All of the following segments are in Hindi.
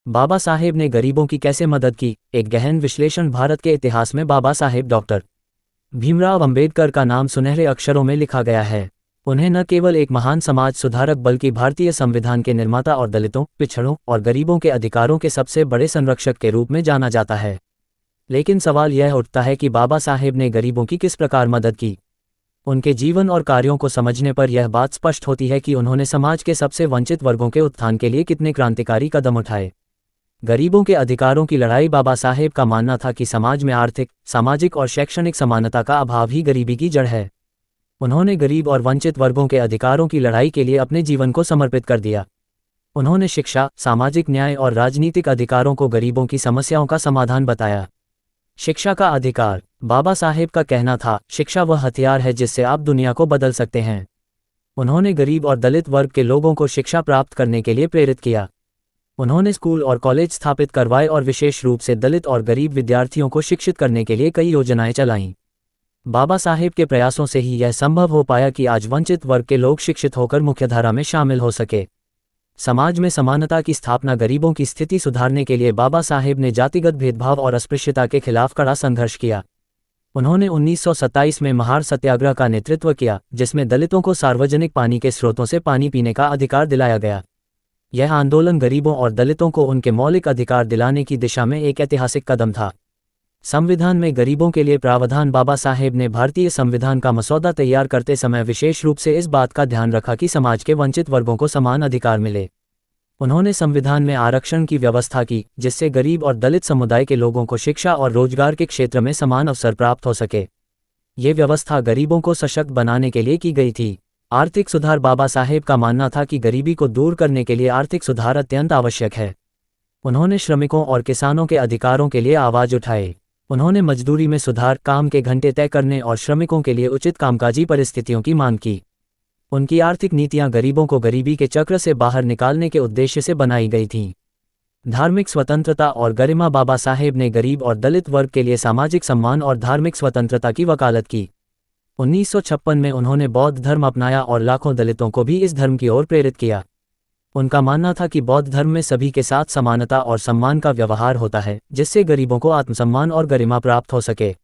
बाबा साहेब ने गरीबों की कैसे मदद की, एक गहन विश्लेषण। भारत के इतिहास में बाबा साहेब डॉक्टर भीमराव अंबेडकर का नाम सुनहरे अक्षरों में लिखा गया है। उन्हें न केवल एक महान समाज सुधारक बल्कि भारतीय संविधान के निर्माता और दलितों, पिछड़ों और गरीबों के अधिकारों के सबसे बड़े संरक्षक के रूप में जाना जाता है। लेकिन सवाल यह उठता है कि बाबा साहेब ने गरीबों की किस प्रकार मदद की। उनके जीवन और कार्यों को समझने पर यह बात स्पष्ट होती है कि उन्होंने समाज के सबसे वंचित वर्गों के उत्थान के लिए कितने क्रांतिकारी कदम उठाए। गरीबों के अधिकारों की लड़ाई। बाबा साहेब का मानना था कि समाज में आर्थिक, सामाजिक और शैक्षणिक समानता का अभाव ही गरीबी की जड़ है। उन्होंने गरीब और वंचित वर्गों के अधिकारों की लड़ाई के लिए अपने जीवन को समर्पित कर दिया। उन्होंने शिक्षा, सामाजिक न्याय और राजनीतिक अधिकारों को गरीबों की समस्याओं का समाधान बताया। शिक्षा का अधिकार। बाबा साहेब का कहना था, शिक्षा वह हथियार है जिससे आप दुनिया को बदल सकते हैं। उन्होंने गरीब और दलित वर्ग के लोगों को शिक्षा प्राप्त करने के लिए प्रेरित किया। उन्होंने स्कूल और कॉलेज स्थापित करवाए और विशेष रूप से दलित और गरीब विद्यार्थियों को शिक्षित करने के लिए कई योजनाएं चलाईं। बाबा साहेब के प्रयासों से ही यह संभव हो पाया कि आज वंचित वर्ग के लोग शिक्षित होकर मुख्यधारा में शामिल हो सके। समाज में समानता की स्थापना। गरीबों की स्थिति सुधारने के लिए बाबा साहेब ने जातिगत भेदभाव और अस्पृश्यता के खिलाफ कड़ा संघर्ष किया। उन्होंने 1927 में महार सत्याग्रह का नेतृत्व किया, जिसमें दलितों को सार्वजनिक पानी के स्रोतों से पानी पीने का अधिकार दिलाया गया। यह आंदोलन गरीबों और दलितों को उनके मौलिक अधिकार दिलाने की दिशा में एक ऐतिहासिक कदम था। संविधान में गरीबों के लिए प्रावधान। बाबा साहेब ने भारतीय संविधान का मसौदा तैयार करते समय विशेष रूप से इस बात का ध्यान रखा कि समाज के वंचित वर्गों को समान अधिकार मिले। उन्होंने संविधान में आरक्षण की व्यवस्था की, जिससे गरीब और दलित समुदाय के लोगों को शिक्षा और रोजगार के क्षेत्र में समान अवसर प्राप्त हो सके। ये व्यवस्था गरीबों को सशक्त बनाने के लिए की गई थी। आर्थिक सुधार। बाबा साहेब का मानना था कि गरीबी को दूर करने के लिए आर्थिक सुधार अत्यंत आवश्यक है। उन्होंने श्रमिकों और किसानों के अधिकारों के लिए आवाज उठाई। उन्होंने मजदूरी में सुधार, काम के घंटे तय करने और श्रमिकों के लिए उचित कामकाजी परिस्थितियों की मांग की। उनकी आर्थिक नीतियां गरीबों को गरीबी के चक्र से बाहर निकालने के उद्देश्य से बनाई गई थीं। धार्मिक स्वतंत्रता और गरिमा। बाबा साहेब ने गरीब और दलित वर्ग के लिए सामाजिक सम्मान और धार्मिक स्वतंत्रता की वकालत की। 1956 में उन्होंने बौद्ध धर्म अपनाया और लाखों दलितों को भी इस धर्म की ओर प्रेरित किया। उनका मानना था कि बौद्ध धर्म में सभी के साथ समानता और सम्मान का व्यवहार होता है, जिससे गरीबों को आत्मसम्मान और गरिमा प्राप्त हो सके।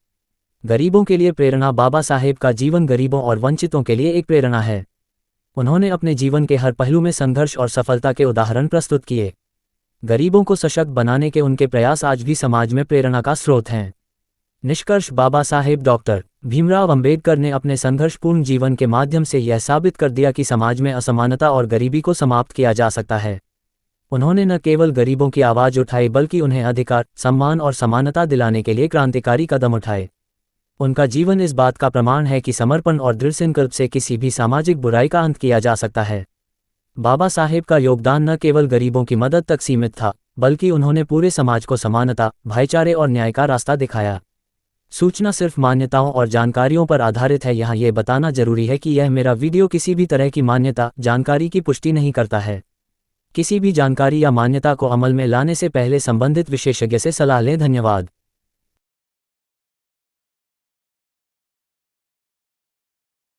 गरीबों के लिए प्रेरणा। बाबा साहेब का जीवन गरीबों और वंचितों के लिए एक प्रेरणा है। उन्होंने अपने जीवन के हर पहलू में संघर्ष और सफलता के उदाहरण प्रस्तुत किए। गरीबों को सशक्त बनाने के उनके प्रयास आज भी समाज में प्रेरणा का स्रोत हैं। निष्कर्ष। बाबा साहेब डॉक्टर भीमराव अंबेडकर ने अपने संघर्षपूर्ण जीवन के माध्यम से यह साबित कर दिया कि समाज में असमानता और गरीबी को समाप्त किया जा सकता है। उन्होंने न केवल गरीबों की आवाज उठाई बल्कि उन्हें अधिकार, सम्मान और समानता दिलाने के लिए क्रांतिकारी कदम उठाए। उनका जीवन इस बात का प्रमाण है कि समर्पण और दृढ़ संकल्प से किसी भी सामाजिक बुराई का अंत किया जा सकता है। बाबा साहेब का योगदान न केवल गरीबों की मदद तक सीमित था, बल्कि उन्होंने पूरे समाज को समानता, भाईचारे और न्याय का रास्ता दिखाया। सूचना सिर्फ मान्यताओं और जानकारियों पर आधारित है। यहाँ ये बताना जरूरी है कि यह मेरा वीडियो किसी भी तरह की मान्यता, जानकारी की पुष्टि नहीं करता है। किसी भी जानकारी या मान्यता को अमल में लाने से पहले संबंधित विशेषज्ञ से सलाह लें। धन्यवाद।